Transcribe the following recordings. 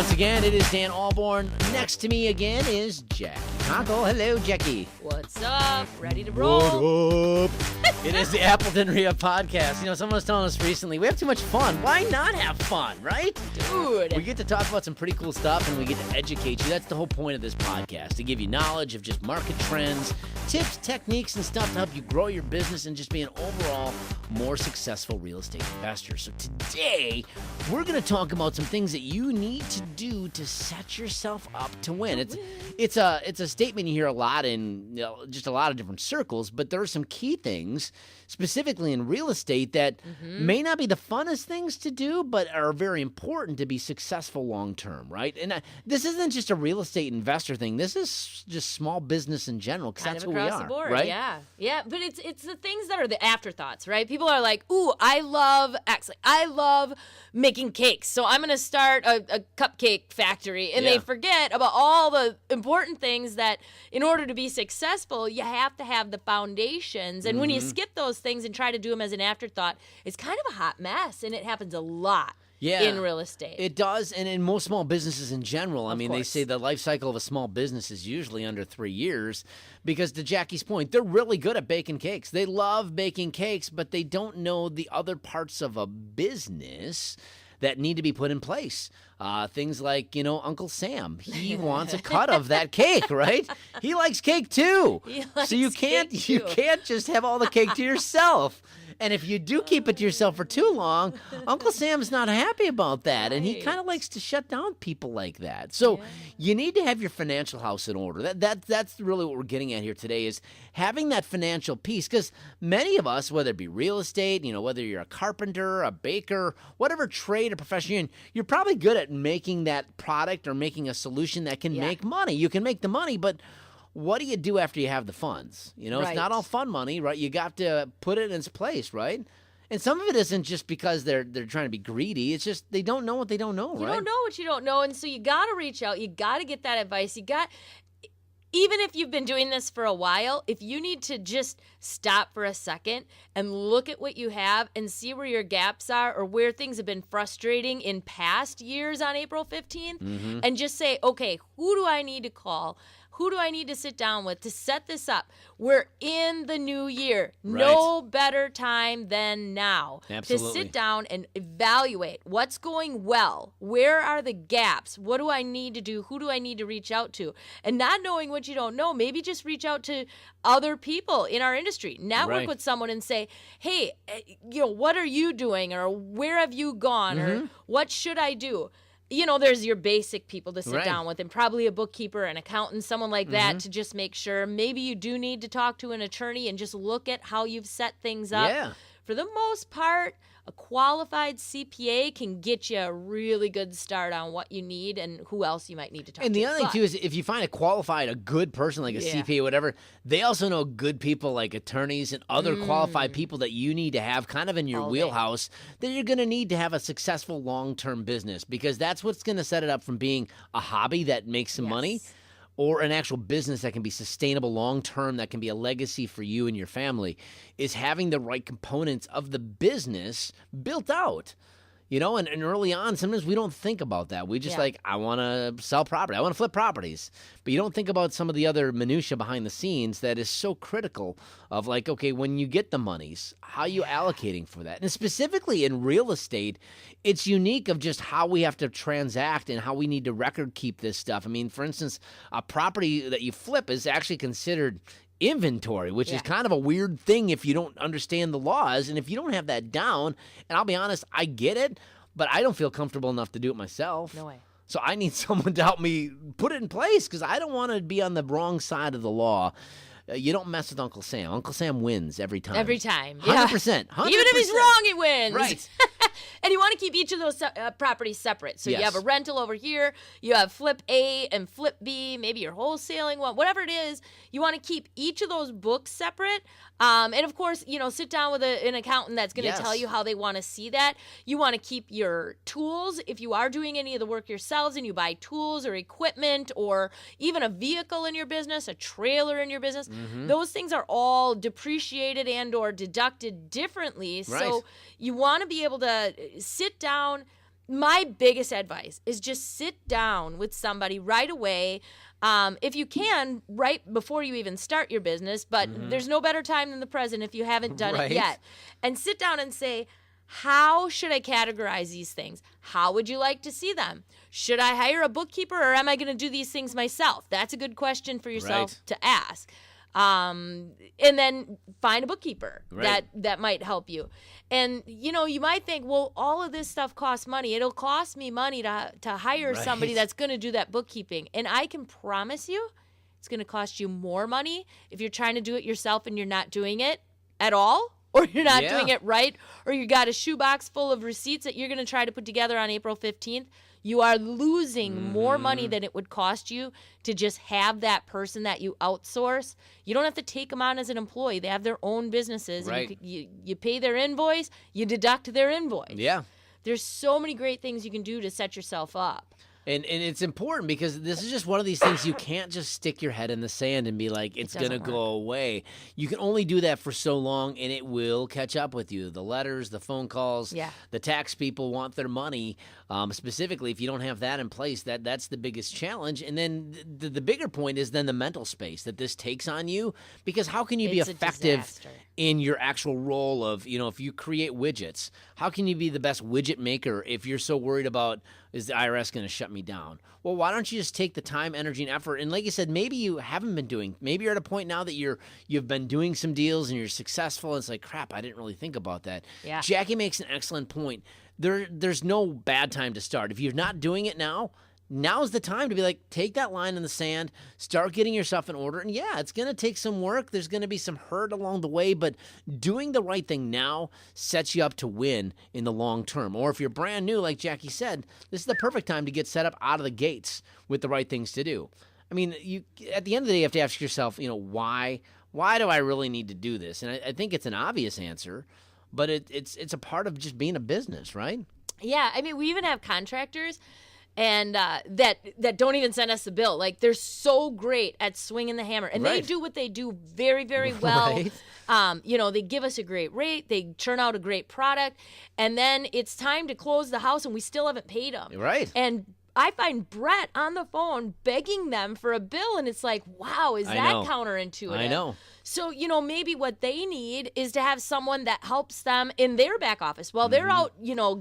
Once again, it is Dan Alborn. Next to me again is Jackie Conkle. Hello, Jackie. What's up? Ready to roll? What up? It is the Appleton REIA podcast. You know, someone was telling us recently, we have too much fun. Why not have fun, right? Dude. We get to talk about some pretty cool stuff, and we get to educate you. That's the whole point of this podcast, to give you knowledge of just market trends, tips, techniques, and stuff to help you grow your business and just be an overall more successful real estate investor. So today, we're going to talk about some things that you need to do to set yourself up to win. It's a statement you hear a lot in just a lot of different circles, but there are some key things, specifically in real estate, that may not be the funnest things to do, but are very important to be successful long term, right? And this isn't just a real estate investor thing. This is just small business in general, because that's who we are, across the board, right? Yeah. But it's the things that are the afterthoughts, right? People are like, "Ooh, I love X. Like, I love making cakes, so I'm going to start a cupcake factory," and they forget about all the important things that, in order to be successful, you have to have the foundations. And when you skip those things and try to do them as an afterthought, it's kind of a hot mess, and it happens a lot. In real estate. It does, and in most small businesses in general. I mean, course. they say the life cycle of a small business is usually under 3 years, because to Jackie's point, they're really good at baking cakes. They love baking cakes, but they don't know the other parts of a business that need to be put in place. Things like, Uncle Sam. He wants a cut of that cake, right? He likes cake too. So you can't just have all the cake to yourself. And if you do keep it to yourself for too long, Uncle Sam's not happy about that. And he kind of likes to shut down people like that. So you need to have your financial house in order. That's really what we're getting at here today, is having that financial piece. Because many of us, whether it be real estate, whether you're a carpenter, a baker, whatever trade or profession you're probably good at making that product or making a solution that can make money. You can make the money, but what do you do after you have the funds? It's not all fun money, right? You got to put it in its place, right? And some of it isn't just because they're trying to be greedy. It's just they don't know what they don't know, right? You don't know what you don't know, and so you got to reach out. You got to get that advice. Even if you've been doing this for a while, if you need to just stop for a second and look at what you have and see where your gaps are or where things have been frustrating in past years on April 15th, and just say, okay, who do I need to call? Who do I need to sit down with to set this up? We're in the new year. Right. No better time than now. Absolutely. To sit down and evaluate what's going well. Where are the gaps? What do I need to do? Who do I need to reach out to? And not knowing what you don't know, maybe just reach out to other people in our industry. Network with someone and say, hey, what are you doing? Or where have you gone? Or what should I do? There's your basic people to sit down with, and probably a bookkeeper, an accountant, someone like that, to just make sure. Maybe you do need to talk to an attorney and just look at how you've set things up. Yeah. For the most part, a qualified CPA can get you a really good start on what you need and who else you might need to talk to. And the other thing, too, is if you find a good person, like a CPA or whatever, they also know good people like attorneys and other qualified people that you need to have kind of in your wheelhouse that you're going to need to have a successful long-term business, because that's what's going to set it up from being a hobby that makes some money, or an actual business that can be sustainable long-term, that can be a legacy for you and your family, is having the right components of the business built out. And early on, sometimes we don't think about that. We just I want to sell property. I want to flip properties. But you don't think about some of the other minutia behind the scenes that is so critical of, like, okay, when you get the monies, how are you allocating for that? And specifically in real estate, it's unique of just how we have to transact and how we need to record keep this stuff. I mean, for instance, a property that you flip is actually considered inventory, which is kind of a weird thing if you don't understand the laws. And if you don't have that down, and I'll be honest, I get it, but I don't feel comfortable enough to do it myself. No way. So I need someone to help me put it in place, because I don't want to be on the wrong side of the law. You don't mess with Uncle Sam. Uncle Sam wins every time. Every time. 100%. Yeah. 100%. Even if he's wrong, he wins. Right. And you want to keep each of those properties separate. So you have a rental over here, you have flip A and flip B, maybe you're wholesaling one, whatever it is. You want to keep each of those books separate. And of course, sit down with an accountant that's going to tell you how they want to see that. You want to keep your tools. If you are doing any of the work yourselves and you buy tools or equipment or even a vehicle in your business, a trailer in your business, those things are all depreciated and or deducted differently. So you want to be able to sit down, my biggest advice is just sit down with somebody right away. If you can, right before you even start your business, but there's no better time than the present if you haven't done it yet. And sit down and say, how should I categorize these things? How would you like to see them? Should I hire a bookkeeper or am I going to do these things myself? That's a good question for yourself to ask. And then find a bookkeeper that might help you. And, you might think, well, all of this stuff costs money. It'll cost me money to hire somebody that's going to do that bookkeeping. And I can promise you it's going to cost you more money if you're trying to do it yourself and you're not doing it at all, or you're not doing it right, or you got a shoebox full of receipts that you're going to try to put together on April 15th. You are losing more money than it would cost you to just have that person that you outsource. You don't have to take them on as an employee. They have their own businesses. Right. You pay their invoice, you deduct their invoice. Yeah. There's so many great things you can do to set yourself up. And it's important because this is just one of these things you can't just stick your head in the sand and be like, it's going to go away. You can only do that for so long, and it will catch up with you. The letters, the phone calls, the tax people want their money. Specifically, if you don't have that in place, that's the biggest challenge. And then the bigger point is then the mental space that this takes on you, because how can you be effective in your actual role of, if you create widgets, how can you be the best widget maker if you're so worried about, is the IRS going to shut me down? Well, why don't you just take the time, energy, and effort? And like you said, maybe you haven't been doing, maybe you're at a point now that you've been doing some deals and you're successful. And it's like, crap, I didn't really think about that. Yeah. Jacci makes an excellent point. There's no bad time to start. If you're not doing it now's the time to be like, take that line in the sand, start getting yourself in order. And yeah, it's going to take some work. There's going to be some hurt along the way, but doing the right thing now sets you up to win in the long term. Or if you're brand new, like Jacci said, this is the perfect time to get set up out of the gates with the right things to do. I mean, at the end of the day, you have to ask yourself, why do I really need to do this? And I think it's an obvious answer, but it's a part of just being a business, right? Yeah, I mean, we even have contractors and that don't even send us the bill. Like, they're so great at swinging the hammer, and they do what they do very, very well. They give us a great rate, they churn out a great product, and then it's time to close the house, and we still haven't paid them. Right. And I find Brett on the phone begging them for a bill, and it's like, wow, is that counterintuitive? I know. So, maybe what they need is to have someone that helps them in their back office while they're out,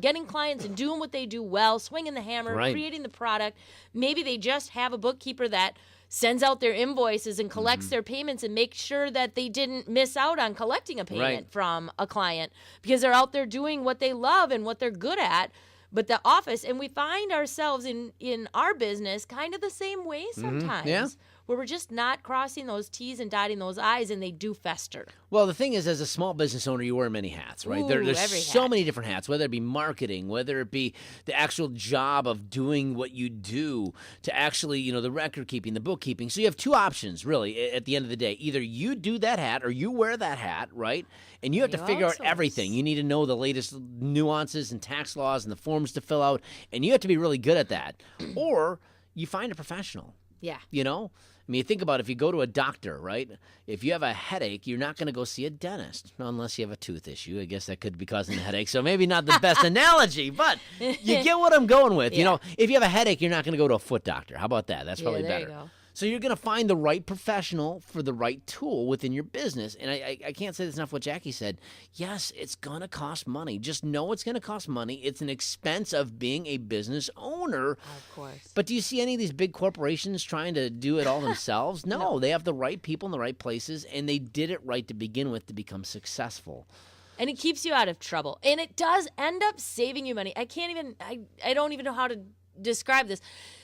getting clients and doing what they do well, swinging the hammer, creating the product. Maybe they just have a bookkeeper that sends out their invoices and collects their payments and makes sure that they didn't miss out on collecting a payment from a client because they're out there doing what they love and what they're good at. But the office, and we find ourselves in our business kind of the same way sometimes, where we're just not crossing those T's and dotting those I's, and they do fester. Well, the thing is, as a small business owner, you wear many hats, right? There's so many different hats, whether it be marketing, whether it be the actual job of doing what you do, to actually, the record keeping, the bookkeeping. So you have two options, really, at the end of the day. Either you do that hat or you wear that hat, right? And you have to figure out everything. You need to know the latest nuances and tax laws and the forms to fill out, and you have to be really good at that. Or you find a professional. Yeah. I mean, think about it. If you go to a doctor, right? If you have a headache, you're not going to go see a dentist, unless you have a tooth issue. I guess that could be causing a headache. So maybe not the best analogy, but you get what I'm going with. If you have a headache, you're not going to go to a foot doctor. How about that? That's probably better. You go. So you're going to find the right professional for the right tool within your business. And I can't say this enough what Jacci said. Yes, it's going to cost money. Just know it's going to cost money. It's an expense of being a business owner. Of course. But do you see any of these big corporations trying to do it all themselves? No, they have the right people in the right places, and they did it right to begin with to become successful. And it keeps you out of trouble. And it does end up saving you money. I don't even know how to describe this.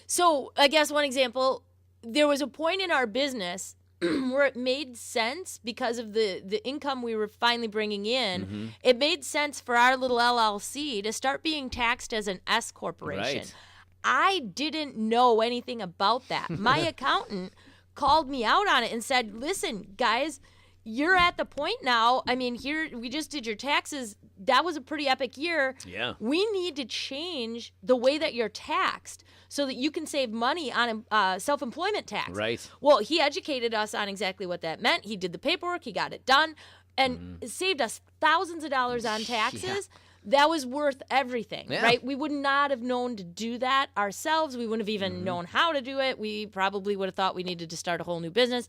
So I guess one example, there was a point in our business where it made sense because of the income we were finally bringing in. It made sense for our little LLC to start being taxed as an S corporation. Right. I didn't know anything about that. My accountant called me out on it and said, listen, guys, you're at the point now. I mean, here, we just did your taxes. That was a pretty epic year. Yeah. We need to change the way that you're taxed so that you can save money on self-employment tax. Right. Well, he educated us on exactly what that meant. He did the paperwork. He got it done. And it saved us thousands of dollars on taxes. that was worth everything, Yeah. right? We would not have known to do that ourselves. We wouldn't have even known how to do it. We probably would have thought we needed to start a whole new business.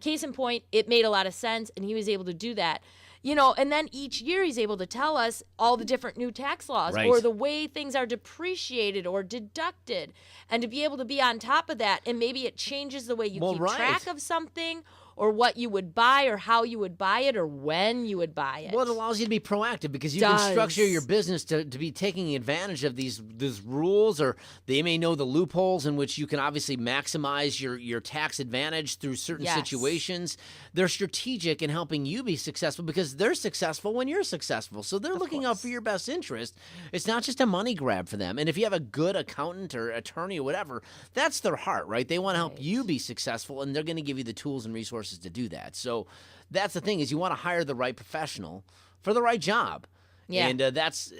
Case in point, it made a lot of sense, and he was able to do that. And then each year he's able to tell us all the different new tax laws Right. or the way things are depreciated or deducted, and to be able to be on top of that, and maybe it changes the way you keep track of something, or what you would buy, or how you would buy it, or when you would buy it. Well, it allows you to be proactive because you can structure your business to be taking advantage of these rules, or they may know the loopholes in which you can obviously maximize your tax advantage through certain situations. They're strategic in helping you be successful because they're successful when you're successful. So they're looking out for your best interest. It's not just a money grab for them. And if you have a good accountant or attorney or whatever, that's their heart, right? They want to help you be successful, and they're going to give you the tools and resources to do that. So that's the thing, is you want to hire the right professional for the right job. Yeah. And that's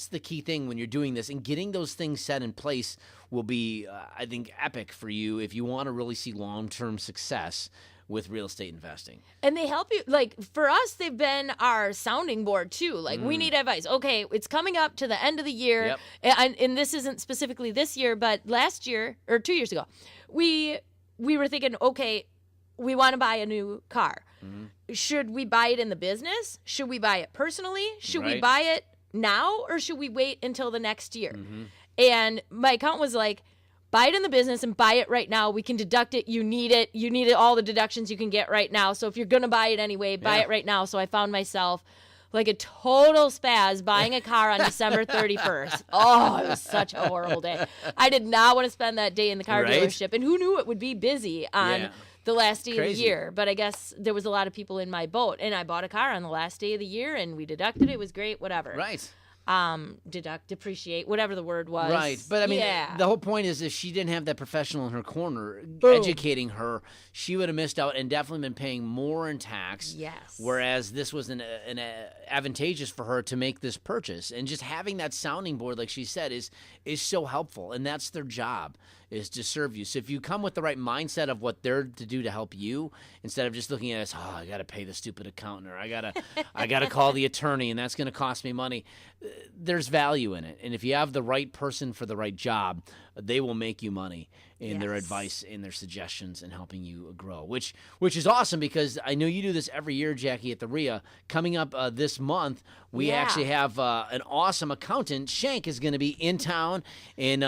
the key thing when you're doing this, and getting those things set in place will be, I think, epic for you if you want to really see long-term success with real estate investing. And they help you, like, for us, they've been our sounding board too. Like, we need advice. Okay, it's coming up to the end of the year. Yep. And this isn't specifically this year, but last year, or 2 years ago, we were thinking, okay, we want to buy a new car. Should we buy it in the business? Should we buy it personally? Should we buy it now, or should we wait until the next year? And my accountant was like, buy it in the business and buy it right now. We can deduct it. You need it. You need all the deductions you can get right now. So if you're going to buy it anyway, buy it right now. So I found myself like a total spaz buying a car on December 31st. Oh, it was such a horrible day. I did not want to spend that day in the car dealership. And who knew it would be busy on the last day of the year? But I guess there was a lot of people in my boat. And I bought a car on the last day of the year, and we deducted it. It was great, whatever. Right. Depreciate, whatever the word was. Right. But I mean, the whole point is, if she didn't have that professional in her corner educating her, she would have missed out and definitely been paying more in tax. Yes. Whereas this was an advantageous for her to make this purchase. And just having that sounding board, like she said, is so helpful. And that's their job, is to serve you. So if you come with the right mindset of what they're to do to help you, instead of just looking at it as, I got to pay the stupid accountant, or I gotta call the attorney, and that's going to cost me money. There's value in it. And if you have the right person for the right job, they will make you money in their advice, in their suggestions, and helping you grow, which is awesome, because I know you do this every year, Jackie, at the REIA. Coming up this month, we actually have an awesome accountant. Shank is going to be in town and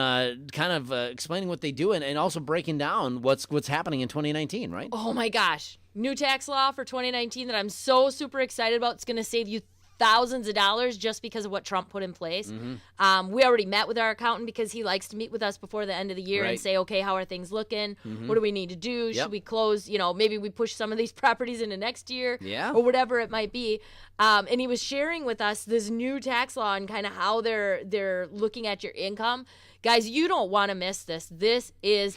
kind of explaining what they do, and also breaking down what's happening in 2019, right? Oh my gosh. New tax law for 2019 that I'm so super excited about. It's going to save you thousands of dollars just because of what Trump put in place. We already met with our accountant because he likes to meet with us before the end of the year and say, okay, how are things looking? What do we need to do? Should we close? Maybe we push some of these properties into next year or whatever it might be. And he was sharing with us this new tax law and kind of how they're looking at your income. Guys, you don't want to miss this. This is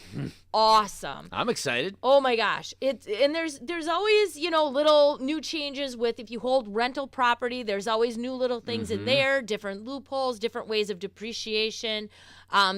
awesome. I'm excited. Oh my gosh. There's always, little new changes with, if you hold rental property, there's always new little things in there, different loopholes, different ways of depreciation.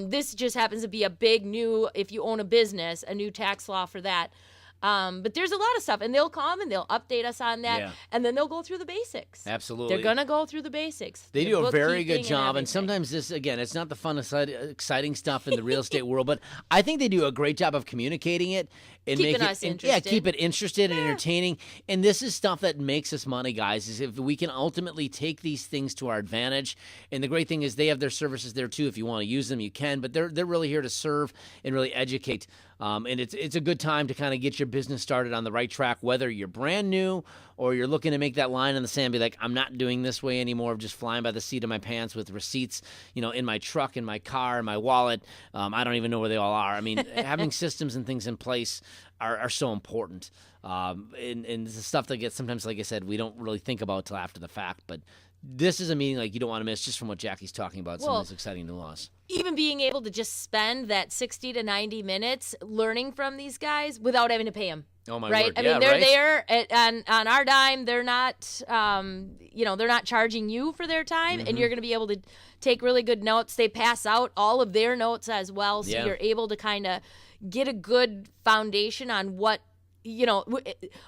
This just happens to be a big new, if you own a business, a new tax law for that. But there's a lot of stuff, and they'll come and they'll update us on that, and then they'll go through the basics. Absolutely. They're going to go through the basics. They do a very good job, and sometimes this, again, it's not the fun, exciting stuff in the real estate world, but I think they do a great job of communicating it and keeping us interested. Keep it interested and entertaining. And this is stuff that makes us money, guys, is if we can ultimately take these things to our advantage. And the great thing is they have their services there too. If you want to use them, you can, but they're really here to serve and really educate. And it's a good time to kind of get your business started on the right track, whether you're brand new or you're looking to make that line in the sand, be like, I'm not doing this way anymore, of just flying by the seat of my pants with receipts, in my truck, in my car, in my wallet. I don't even know where they all are. I mean, having systems and things in place are so important. And the stuff that gets sometimes, like I said, we don't really think about till after the fact, but this is a meeting like you don't want to miss, just from what Jackie's talking about, some of these exciting new laws. Even being able to just spend that 60 to 90 minutes learning from these guys without having to pay them. Oh my right? word. I mean, they're there on our dime. They're not, they're not charging you for their time, and you're going to be able to take really good notes. They pass out all of their notes as well, so you're able to kind of get a good foundation on what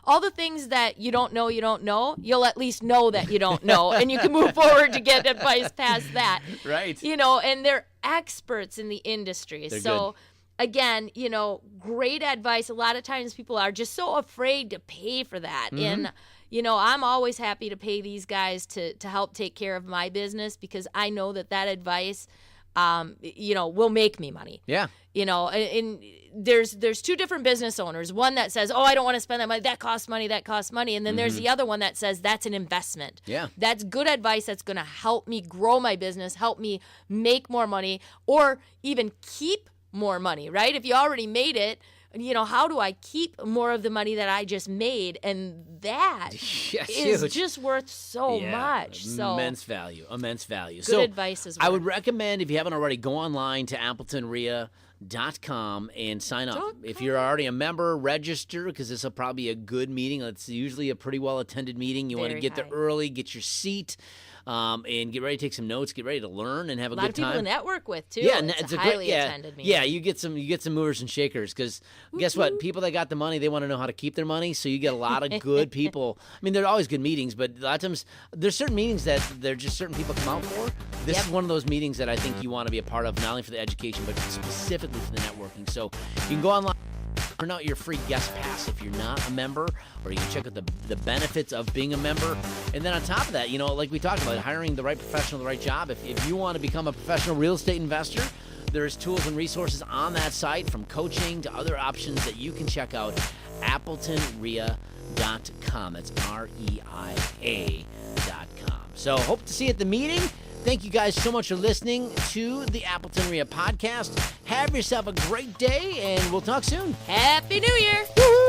all the things that you don't know, you'll at least know that you don't know, and you can move forward to get advice past that. Right. And they're experts in the industry. They're so good. again, great advice. A lot of times people are just so afraid to pay for that. Mm-hmm. And, I'm always happy to pay these guys to help take care of my business, because I know that advice, will make me money. Yeah. And there's two different business owners. One that says, I don't want to spend that money. That costs money. And then there's the other one that says that's an investment. Yeah. That's good advice that's going to help me grow my business, help me make more money, or even keep more money, right? If you already made it, how do I keep more of the money that I just made? And that is huge. just worth so much. So Immense value. Good advice as well. I would recommend, if you haven't already, go online to AppletonREIA.com and sign up. If you're already a member, register, because this will probably be a good meeting. It's usually a pretty well-attended meeting. You want to get there early, get your seat, and get ready to take some notes, get ready to learn and have a good time. A lot of people to network with, too. Yeah, it's a highly attended meeting. Yeah, you get some movers and shakers, because guess what? People that got the money, they want to know how to keep their money, so you get a lot of good people. I mean, there are always good meetings, but a lot of times there's certain meetings that they're just certain people come out for. This is one of those meetings that I think you want to be a part of, not only for the education, but specifically for the networking. So you can go online, print out your free guest pass if you're not a member, or you can check out the benefits of being a member. And then on top of that, like we talked about, hiring the right professional, the right job. If you want to become a professional real estate investor, there's tools and resources on that site, from coaching to other options that you can check out. AppletonREIA.com. That's REIA.com. So hope to see you at the meeting. Thank you guys so much for listening to the Appleton REIA podcast. Have yourself a great day, and we'll talk soon. Happy New Year! Woo-hoo!